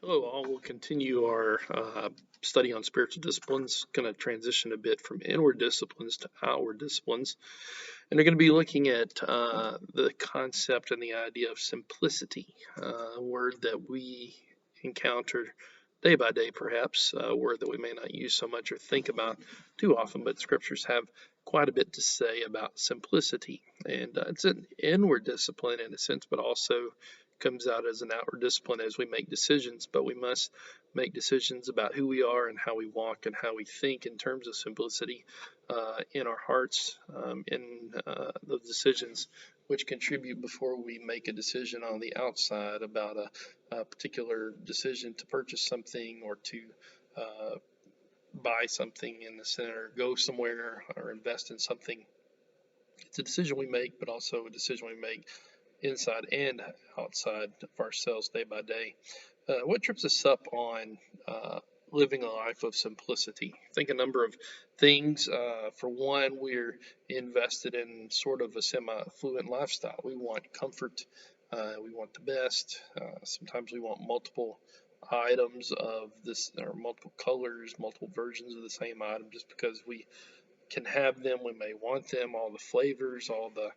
Hello, all. We'll continue our study on spiritual disciplines. Going to transition a bit from inward disciplines to outward disciplines. And they're going to be looking at the concept and the idea of simplicity, a word that we encounter day by day, perhaps, a word that we may not use so much or think about too often, but scriptures have quite a bit to say about simplicity. And it's an inward discipline in a sense, but also comes out as an outward discipline as we make decisions. But we must make decisions about who we are and how we walk and how we think in terms of simplicity in our hearts, in those decisions which contribute before we make a decision on the outside about a particular decision to purchase something or to uh, buy something in the center, go somewhere, or invest in something. It's a decision we make, but also a decision we make inside and outside of ourselves day by day. What trips us up on living a life of simplicity? I think a number of things. For one, we're invested in sort of a semi-affluent lifestyle. We want comfort. We want the best. Sometimes we want multiple items of this, or multiple colors, multiple versions of the same item, just because we can have them, we may want them, all the flavors, all the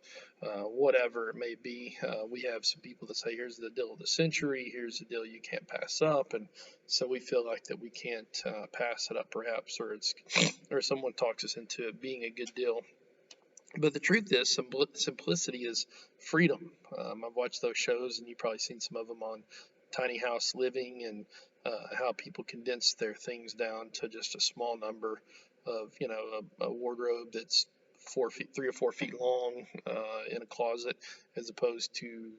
whatever it may be. We have some people that say, here's the deal of the century, here's the deal you can't pass up. And so we feel like that we can't pass it up perhaps, or someone talks us into it being a good deal. But the truth is, simplicity is freedom. I've watched those shows, and you've probably seen some of them on tiny house living and how people condense their things down to just a small number of, a wardrobe that's 4 feet, 3 or 4 feet long in a closet, as opposed to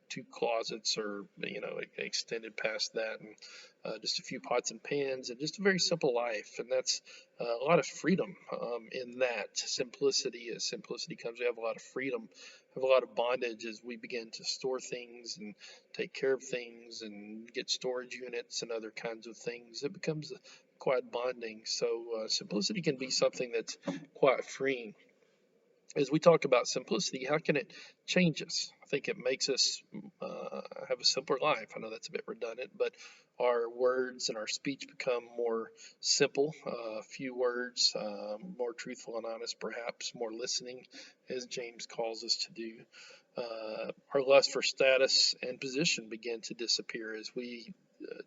two closets, or extended past that, and just a few pots and pans, and just a very simple life. And that's a lot of freedom in that. Simplicity, as simplicity comes, we have a lot of freedom, have a lot of bondage as we begin to store things and take care of things and get storage units and other kinds of things. It becomes quite bonding. So simplicity can be something that's quite freeing. As we talk about simplicity, how can it change us? I think it makes us have a simpler life. I know that's a bit redundant, but our words and our speech become more simple, few words, more truthful and honest, perhaps more listening, as James calls us to do. Our lust for status and position begin to disappear as we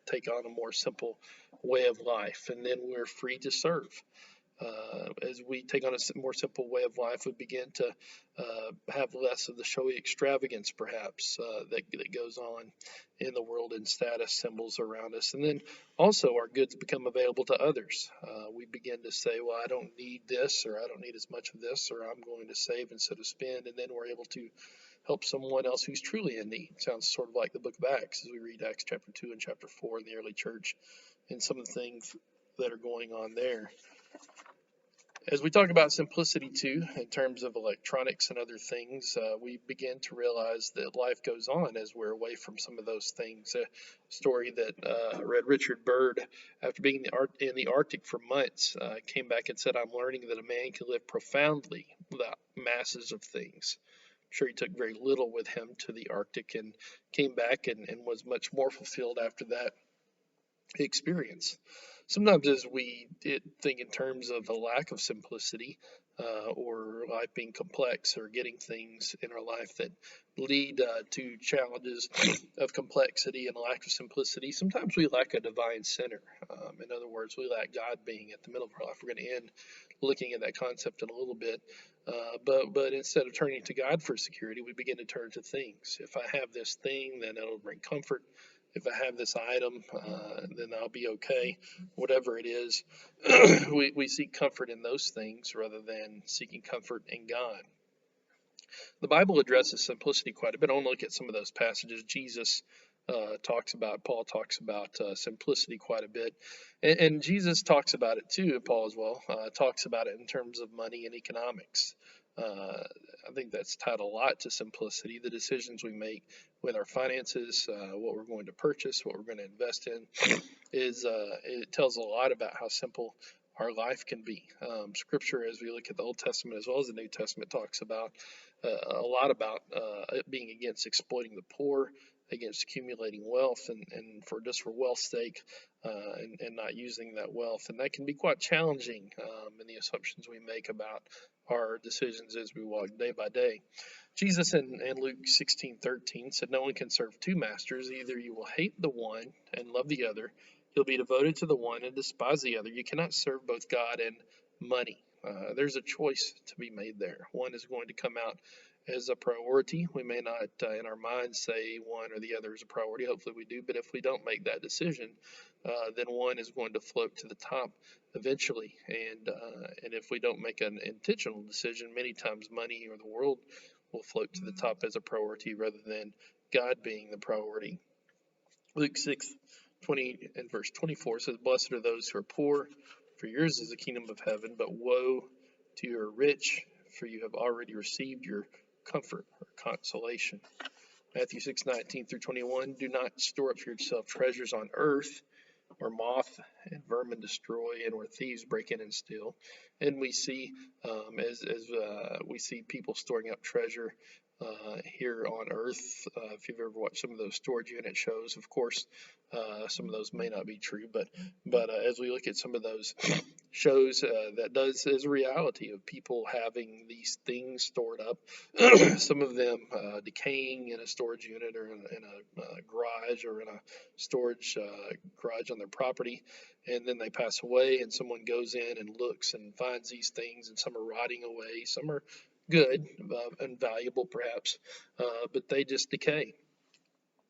take on a more simple way of life, and then we're free to serve. As we take on a more simple way of life, we begin to have less of the showy extravagance, perhaps, that goes on in the world, and status symbols around us. And then also our goods become available to others. We begin to say, well, I don't need this, or I don't need as much of this, or I'm going to save instead of spend. And then we're able to help someone else who's truly in need. It sounds sort of like the book of Acts as we read Acts chapter 2 and chapter 4 in the early church, and some of the things that are going on there. As we talk about simplicity too, in terms of electronics and other things, we begin to realize that life goes on as we're away from some of those things. A story that I read, Richard Byrd, after being in the Arctic for months, came back and said, I'm learning that a man can live profoundly without masses of things. I'm sure he took very little with him to the Arctic, and came back and was much more fulfilled after that experience. Sometimes, as we think in terms of a lack of simplicity, or life being complex, or getting things in our life that lead to challenges of complexity and lack of simplicity, sometimes we lack a divine center. In other words, we lack God being at the middle of our life. We're going to end looking at that concept in a little bit. But instead of turning to God for security, we begin to turn to things. If I have this thing, then it'll bring comfort. If I have this item, then I'll be okay. Whatever it is, we seek comfort in those things rather than seeking comfort in God. The Bible addresses simplicity quite a bit. I want to look at some of those passages. Jesus Paul talks about simplicity quite a bit. And Jesus talks about it too, Paul as well, talks about it in terms of money and economics. I think that's tied a lot to simplicity. The decisions we make with our finances, what we're going to purchase, what we're going to invest in, it tells a lot about how simple our life can be. Scripture, as we look at the Old Testament as well as the New Testament, talks about a lot about it being against exploiting the poor, against accumulating wealth and for wealth's sake, and not using that wealth. And that can be quite challenging in the assumptions we make about our decisions as we walk day by day. Jesus in Luke 16:13 said, "No one can serve two masters. Either you will hate the one and love the other. You'll be devoted to the one and despise the other. You cannot serve both God and money." There's a choice to be made there. One is going to come out as a priority. We may not in our minds say one or the other is a priority. Hopefully we do. But if we don't make that decision, then one is going to float to the top eventually. And if we don't make an intentional decision, many times money or the world will float to the top as a priority rather than God being the priority. Luke 6:20 and verse 24 says, "Blessed are those who are poor, for yours is the kingdom of heaven. But woe to you who are rich, for you have already received your comfort or consolation." Matthew 6:19 through 21, "Do not store up for yourself treasures on earth, where moth and vermin destroy, and where thieves break in and steal." And we see, as we see people storing up treasure here on Earth. If you've ever watched some of those storage unit shows, of course, some of those may not be true, but as we look at some of those shows, that does is a reality of people having these things stored up. Some of them decaying in a storage unit or in a garage or in a storage garage on their property, and then they pass away, and someone goes in and looks and finds these things, and some are rotting away, some are good and valuable perhaps, but they just decay.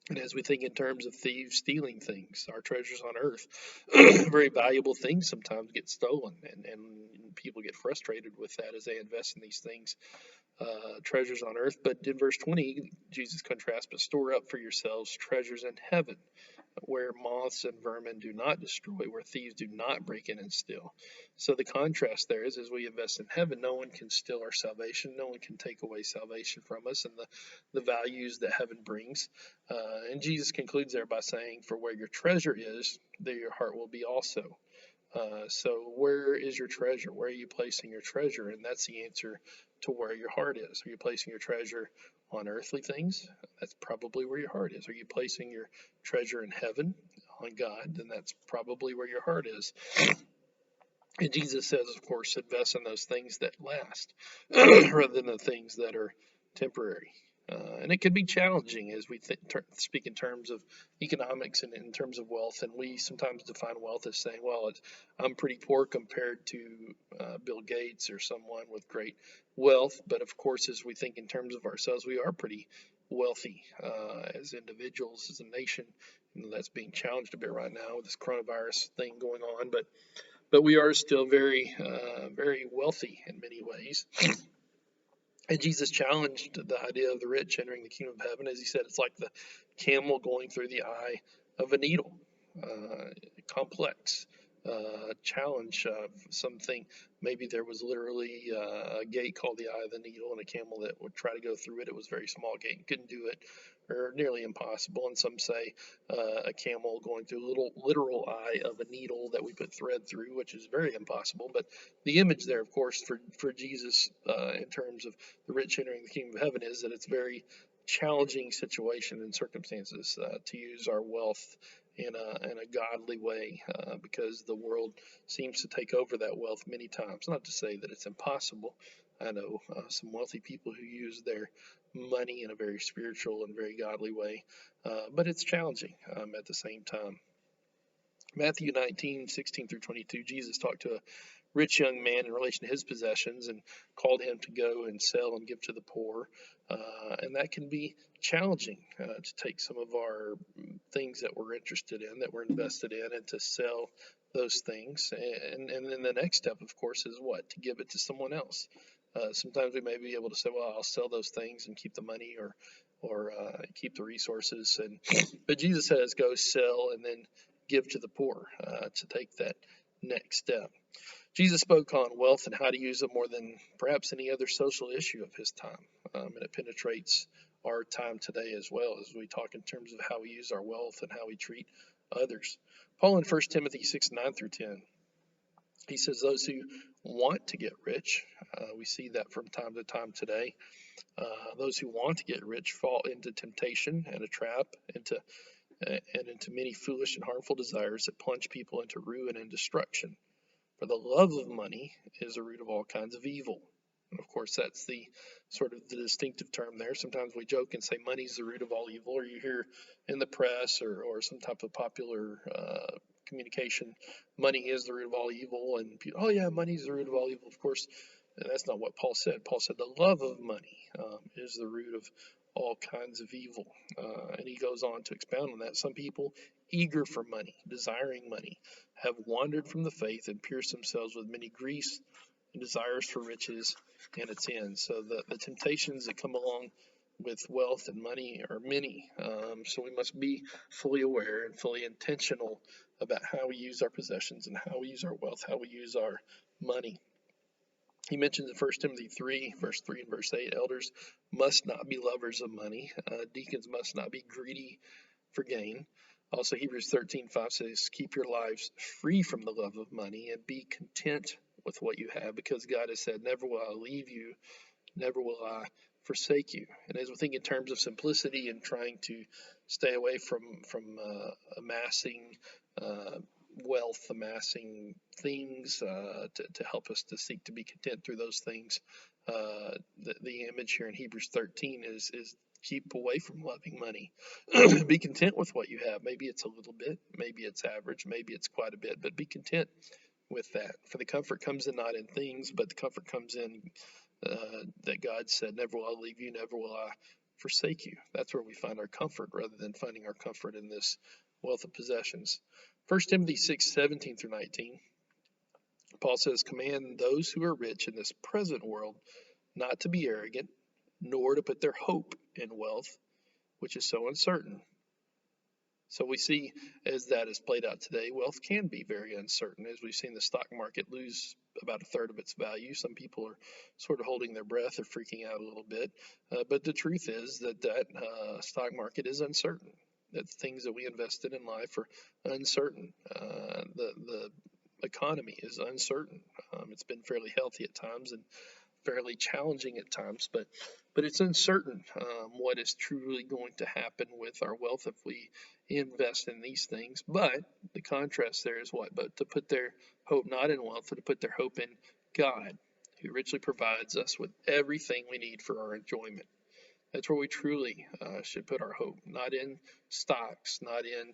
And as we think in terms of thieves stealing things, our treasures on earth, very valuable things sometimes get stolen, and people get frustrated with that as they invest in these things, treasures on earth. But in verse 20, Jesus contrasts, "But store up for yourselves treasures in heaven, where moths and vermin do not destroy, where thieves do not break in and steal." So the contrast there is, as we invest in heaven, no one can steal our salvation. No one can take away salvation from us and the values that heaven brings. And Jesus concludes there by saying, "For where your treasure is, there your heart will be also." So where is your treasure? Where are you placing your treasure? And that's the answer to where your heart is. Are you placing your treasure on earthly things? That's probably where your heart is. Are you placing your treasure in heaven, on God? Then that's probably where your heart is. And Jesus says, of course, invest in those things that last rather than the things that are temporary. And it can be challenging as we speak in terms of economics and in terms of wealth. And we sometimes define wealth as saying, well, I'm pretty poor compared to Bill Gates or someone with great wealth. But of course, as we think in terms of ourselves, we are pretty wealthy as individuals, as a nation. And that's being challenged a bit right now with this coronavirus thing going on. But we are still very, very wealthy in many ways. And Jesus challenged the idea of the rich entering the kingdom of heaven. As he said, it's like the camel going through the eye of a needle. Complex challenge, something. Maybe there was literally a gate called the eye of the needle, and a camel that would try to go through it. It was a very small gate and couldn't do it, or nearly impossible. And some say a camel going through a literal eye of a needle that we put thread through, which is very impossible. But the image there, of course, for Jesus in terms of the rich entering the kingdom of heaven is that it's very challenging situation and circumstances to use our wealth in a godly way, because the world seems to take over that wealth many times. Not to say that it's impossible. I know some wealthy people who use their money in a very spiritual and very godly way, but it's challenging at the same time. Matthew 19:16 through 22, Jesus talked to a rich young man in relation to his possessions and called him to go and sell and give to the poor. And that can be challenging to take some of our things that we're interested in, that we're invested in, and to sell those things. And then the next step, of course, is what? To give it to someone else. Sometimes we may be able to say, well, I'll sell those things and keep the money or keep the resources. But Jesus says, go sell and then give to the poor, to take that next step. Jesus spoke on wealth and how to use it more than perhaps any other social issue of his time, and it penetrates our time today as well as we talk in terms of how we use our wealth and how we treat others. Paul in 1 Timothy 6:9 through 10, he says, those who want to get rich. We see that from time to time today. Those who want to get rich fall into temptation and a trap, and into many foolish and harmful desires that plunge people into ruin and destruction. For the love of money is the root of all kinds of evil. And of course, that's the sort of the distinctive term there. Sometimes we joke and say money's the root of all evil, or you hear in the press or some type of popular communication, money is the root of all evil, and people, oh yeah, money's the root of all evil. Of course, that's not what Paul said. Paul said the love of money is the root of all kinds of evil. And he goes on to expound on that. Some people, eager for money, desiring money, have wandered from the faith and pierced themselves with many griefs and desires for riches and its end. So the temptations that come along with wealth and money are many. So we must be fully aware and fully intentional about how we use our possessions and how we use our wealth, how we use our money. He mentions in 1 Timothy 3, verse 3 and verse 8, elders must not be lovers of money. Deacons must not be greedy for gain. Also, Hebrews 13:5 says, keep your lives free from the love of money and be content with what you have, because God has said, never will I leave you, never will I forsake you. And as we think in terms of simplicity and trying to stay away from amassing wealth, amassing things to help us to seek to be content through those things, the image here in Hebrews 13 is keep away from loving money. Be content with what you have. Maybe it's a little bit, maybe it's average, maybe it's quite a bit, but be content with that. For the comfort comes in not in things, but the comfort comes in that God said, never will I leave you, never will I forsake you. That's where we find our comfort rather than finding our comfort in this wealth of possessions. 1 Timothy 6:17 through 19, Paul says, command those who are rich in this present world not to be arrogant, nor to put their hope in wealth, which is so uncertain. So we see as that is played out today, wealth can be very uncertain. As we've seen the stock market lose about a third of its value, some people are sort of holding their breath or freaking out a little bit. But the truth is that stock market is uncertain. That things that we invested in life are uncertain. The economy is uncertain. It's been fairly healthy at times and fairly challenging at times, but it's uncertain what is truly going to happen with our wealth if we invest in these things. But the contrast there is what? But to put their hope not in wealth, but to put their hope in God, who richly provides us with everything we need for our enjoyment. That's where we truly should put our hope, not in stocks, not in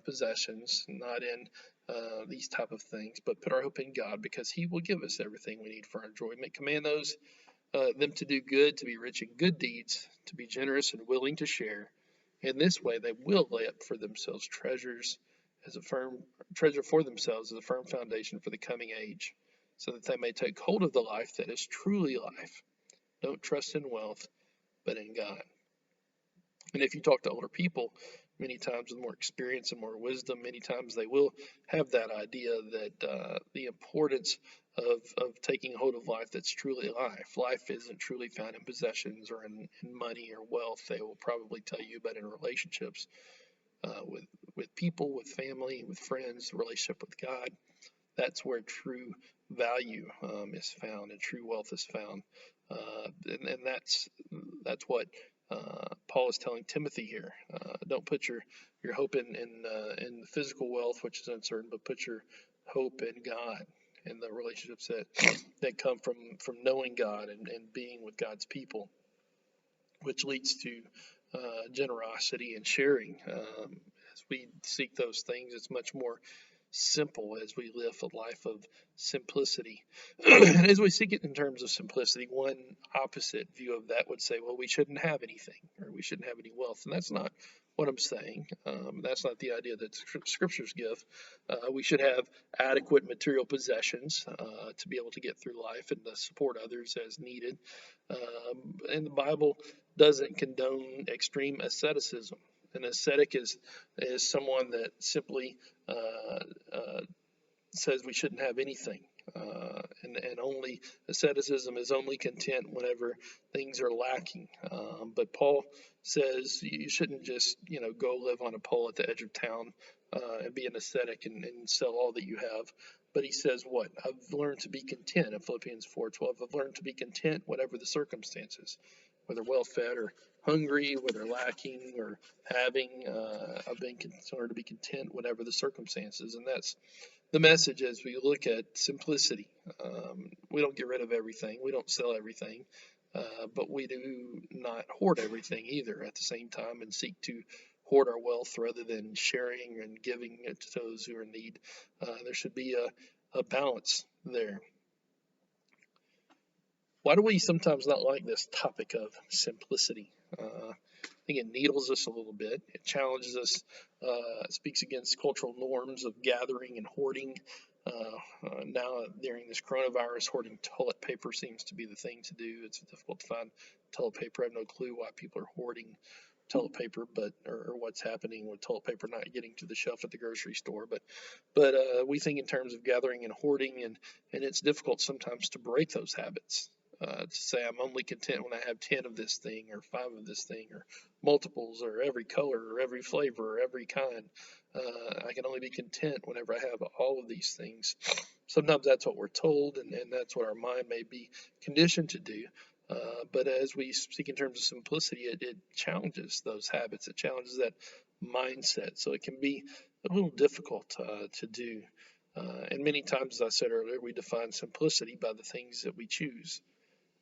possessions, not in these type of things, but put our hope in God, because He will give us everything we need for our enjoyment. Command those them to do good, to be rich in good deeds, to be generous and willing to share. In this way, they will lay up for themselves treasure for themselves as a firm foundation for the coming age, so that they may take hold of the life that is truly life. Don't trust in wealth, but in God. And if you talk to older people, many times with more experience and more wisdom, many times they will have that idea that the importance of taking hold of life that's truly life. Life isn't truly found in possessions or in money or wealth. They will probably tell you, but in relationships with people, with family, with friends, the relationship with God. That's where true value is found and true wealth is found. And that's what Paul is telling Timothy here. Don't put your hope in the physical wealth, which is uncertain, but put your hope in God and the relationships that come from knowing God and being with God's people, which leads to generosity and sharing. As we seek those things, it's much more simple as we live a life of simplicity. And as we seek it in terms of simplicity, one opposite view of that would say, well, we shouldn't have anything, or we shouldn't have any wealth. And that's not what I'm saying. That's not the idea that scriptures give. We should have adequate material possessions to be able to get through life and to support others as needed. And the Bible doesn't condone extreme asceticism. An ascetic is someone that simply says we shouldn't have anything, and only asceticism is only content whenever things are lacking. But Paul says you shouldn't just go live on a pole at the edge of town and be an ascetic and sell all that you have. But he says what? I've learned to be content in Philippians 4:12. I've learned to be content whatever the circumstances, whether well-fed or hungry, whether lacking or having. I've been learned to be content whatever the circumstances, and that's the message as we look at simplicity. We don't get rid of everything. We don't sell everything. But we do not hoard everything either at the same time and seek to hoard our wealth rather than sharing and giving it to those who are in need. There should be a balance there. Why do we sometimes not like this topic of simplicity? I think it needles us a little bit. It challenges us, speaks against cultural norms of gathering and hoarding. Now, during this coronavirus, hoarding toilet paper seems to be the thing to do. It's difficult to find toilet paper. I have no clue why people are hoarding toilet paper, or what's happening with toilet paper not getting to the shelf at the grocery store. But we think in terms of gathering and hoarding, and it's difficult sometimes to break those habits. To say I'm only content when I have 10 of this thing or 5 of this thing or multiples or every color or every flavor or every kind. I can only be content whenever I have all of these things. Sometimes that's what we're told, and that's what our mind may be conditioned to do. But as we speak in terms of simplicity, it challenges those habits. It challenges that mindset. So it can be a little difficult to do. And many times, as I said earlier, we define simplicity by the things that we choose.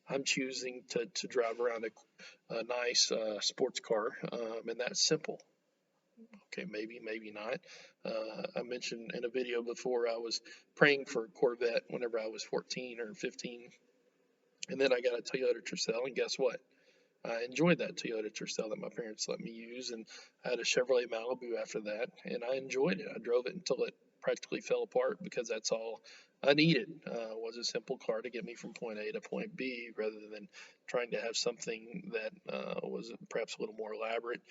I'm choosing to drive around a nice sports car, and that's simple. Okay, maybe not. I mentioned in a video before I was praying for a Corvette whenever I was 14 or 15, and then I got a Toyota Tercel, and guess what? I enjoyed that Toyota Tercel that my parents let me use, and I had a Chevrolet Malibu after that, and I enjoyed it. I drove it until it practically fell apart because that's all I needed was a simple car to get me from point A to point B, rather than trying to have something that was perhaps a little more elaborate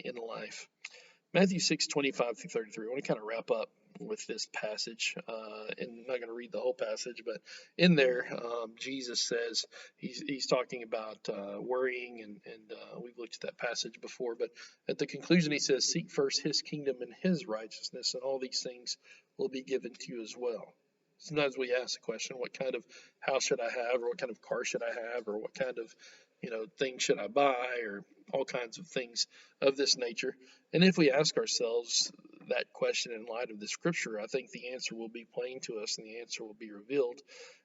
in life. Matthew 6:25 through 33. I want to kind of wrap up with this passage, and I'm not going to read the whole passage, but in there, Jesus says he's talking about worrying, and we've looked at that passage before. But at the conclusion, he says, "Seek first His kingdom and His righteousness, and all these things will be given to you as well." Sometimes we ask the question, "What kind of house should I have, or what kind of car should I have, or what kind of thing should I buy, or all kinds of things of this nature." And if we ask ourselves that question in light of the scripture, I think the answer will be plain to us and the answer will be revealed.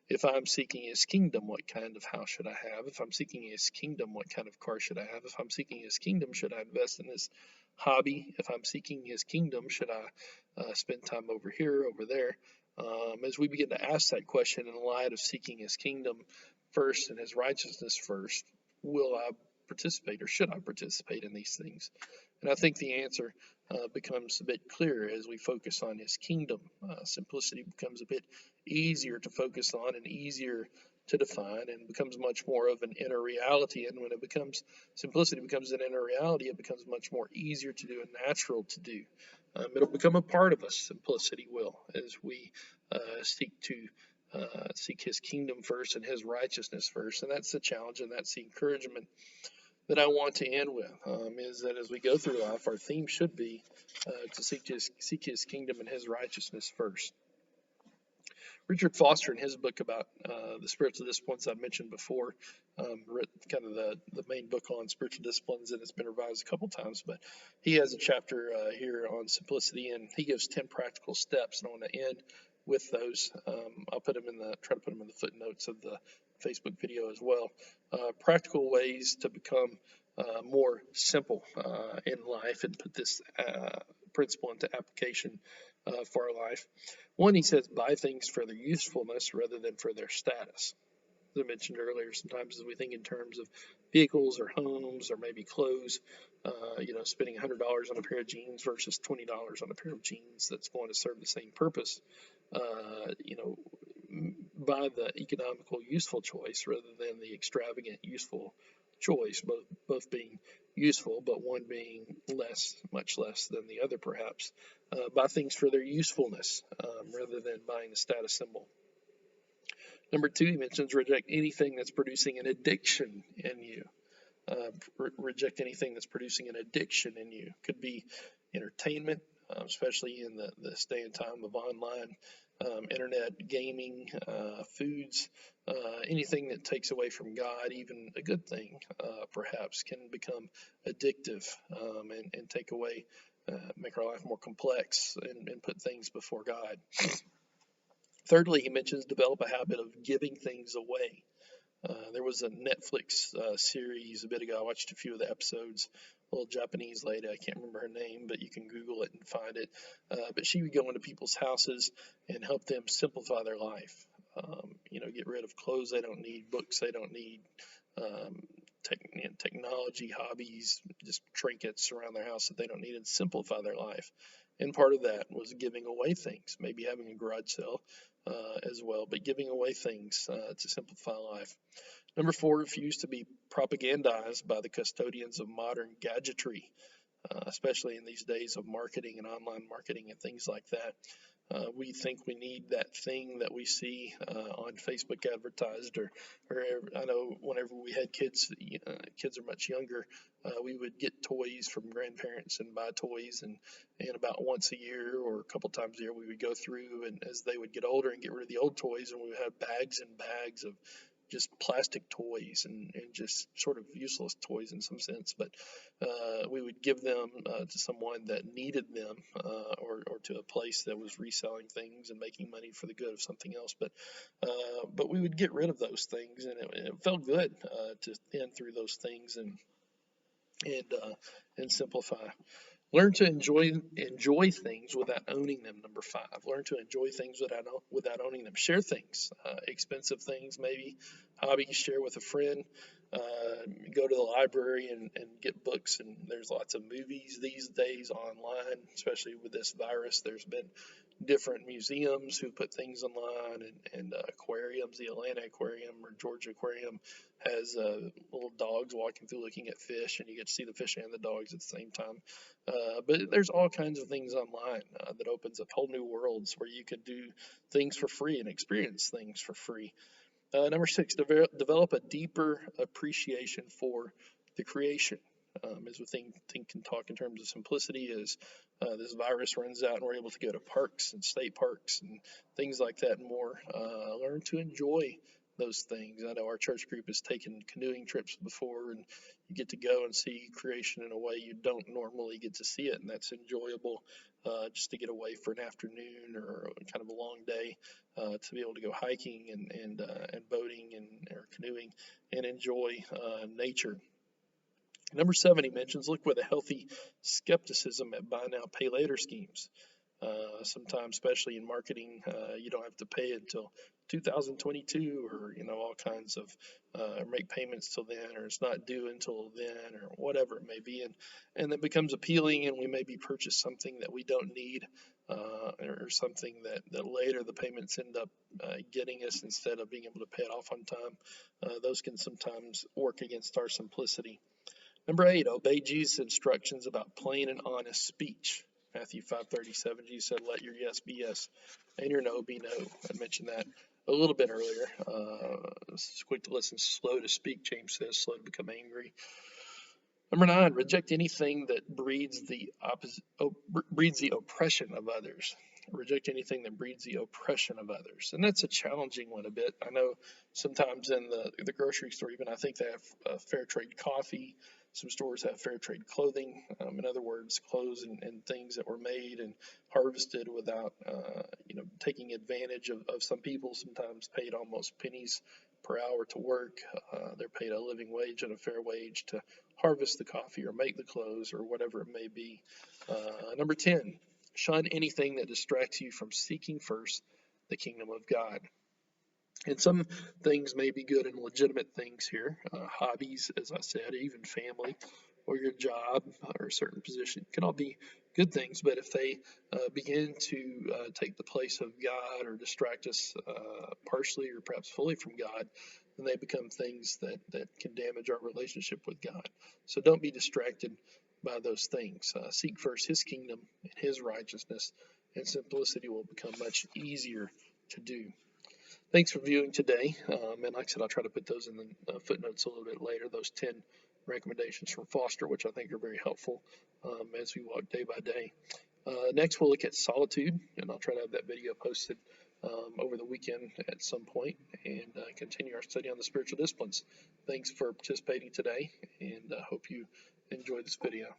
If I'm seeking His kingdom, what kind of house should I have? If I'm seeking His kingdom, what kind of car should I have? If I'm seeking His kingdom, should I invest in this hobby? If I'm seeking His kingdom, should I spend time over here, over there? As we begin to ask that question in light of seeking His kingdom first and His righteousness first, will I participate, or should I participate in these things? And I think the answer becomes a bit clearer as we focus on His kingdom. Simplicity becomes a bit easier to focus on and easier to define, and becomes much more of an inner reality. And when simplicity becomes an inner reality, it becomes much more easier to do and natural to do. It'll become a part of us. Simplicity will, as we seek His kingdom first and His righteousness first. And that's the challenge, and that's the encouragement that I want to end with, is that as we go through life, our theme should be to seek His kingdom and His righteousness first. Richard Foster, in his book about the spiritual disciplines I mentioned before, wrote kind of the main book on spiritual disciplines, and it's been revised a couple times, but he has a chapter here on simplicity, and he gives 10 practical steps, and I want to end with those. I'll try to put them in the footnotes of the Facebook video as well. Practical ways to become more simple in life and put this principle into application for our life. One, he says, buy things for their usefulness rather than for their status. As I mentioned earlier, sometimes as we think in terms of vehicles or homes or maybe clothes, spending $100 on a pair of jeans versus $20 on a pair of jeans that's going to serve the same purpose, by the economical useful choice rather than the extravagant useful choice, both being useful, but one being much less than the other perhaps. Buy things for their usefulness rather than buying the status symbol. Number 2, he mentions reject anything that's producing an addiction in you. Reject anything that's producing an addiction in you. Could be entertainment, especially in this day and time of online internet gaming, foods, anything that takes away from God, even a good thing, perhaps, can become addictive and take away, make our life more complex and put things before God. Thirdly, he mentions develop a habit of giving things away. There was a Netflix series a bit ago. I watched a few of the episodes. A little Japanese lady, I can't remember her name, but you can Google it and find it. But she would go into people's houses and help them simplify their life. Get rid of clothes they don't need, books they don't need, um, technology, hobbies, just trinkets around their house that they don't need, and simplify their life. And part of that was giving away things, maybe having a garage sale as well, but giving away things to simplify life. Number 4, refuse to be propagandized by the custodians of modern gadgetry, especially in these days of marketing and online marketing and things like that. We think we need that thing that we see on Facebook advertised, or I know whenever we had kids, kids are much younger, we would get toys from grandparents and buy toys, and about once a year or a couple times a year we would go through, and as they would get older and get rid of the old toys, and we would have bags and bags of just plastic toys and just sort of useless toys in some sense, but we would give them to someone that needed them, or to a place that was reselling things and making money for the good of something else. But we would get rid of those things, and it felt good to thin through those things and and simplify. Learn to enjoy things without owning them. Number 5. Learn to enjoy things without owning them. Share things, expensive things, maybe hobbies. Share with a friend. Go to the library and get books. And there's lots of movies these days online, especially with this virus. There's been different museums who put things online, and aquariums. The Atlanta Aquarium or Georgia Aquarium has little dogs walking through looking at fish, and you get to see the fish and the dogs at the same time. But there's all kinds of things online that opens up whole new worlds where you can do things for free and experience things for free. Number 6, develop a deeper appreciation for the creation. As we think can talk in terms of simplicity, as this virus runs out and we're able to go to parks and state parks and things like that and more, learn to enjoy those things. I know our church group has taken canoeing trips before, and you get to go and see creation in a way you don't normally get to see it, and that's enjoyable, just to get away for an afternoon or kind of a long day, to be able to go hiking and boating or canoeing and enjoy nature. Number 7, he mentions look with a healthy skepticism at buy now, pay later schemes. Sometimes, especially in marketing, you don't have to pay it until 2022, or all kinds of, or make payments till then, or it's not due until then, or whatever it may be, and it becomes appealing, and we maybe purchase something that we don't need, or something that later the payments end up getting us instead of being able to pay it off on time. Those can sometimes work against our simplicity. Number 8, obey Jesus' instructions about plain and honest speech. Matthew 5:37, Jesus said, let your yes be yes and your no be no. I mentioned that a little bit earlier. Quick to listen, slow to speak, James says, slow to become angry. Number 9, reject anything that breeds the oppression of others. Reject anything that breeds the oppression of others. And that's a challenging one a bit. I know sometimes in the grocery store, even, I think they have fair trade coffee. Some stores have fair trade clothing. In other words, clothes and things that were made and harvested without, taking advantage of some people, sometimes paid almost pennies per hour to work. They're paid a living wage and a fair wage to harvest the coffee or make the clothes or whatever it may be. Number 10, shun anything that distracts you from seeking first the kingdom of God. And some things may be good and legitimate things here, hobbies, as I said, even family or your job or a certain position can all be good things. But if they begin to take the place of God or distract us partially or perhaps fully from God, then they become things that can damage our relationship with God. So don't be distracted by those things. Seek first His kingdom and His righteousness, and simplicity will become much easier to do. Thanks for viewing today. And like I said, I'll try to put those in the footnotes a little bit later, those 10 recommendations from Foster, which I think are very helpful as we walk day by day. Next, we'll look at solitude, and I'll try to have that video posted over the weekend at some point, and continue our study on the spiritual disciplines. Thanks for participating today, and hope you enjoyed this video.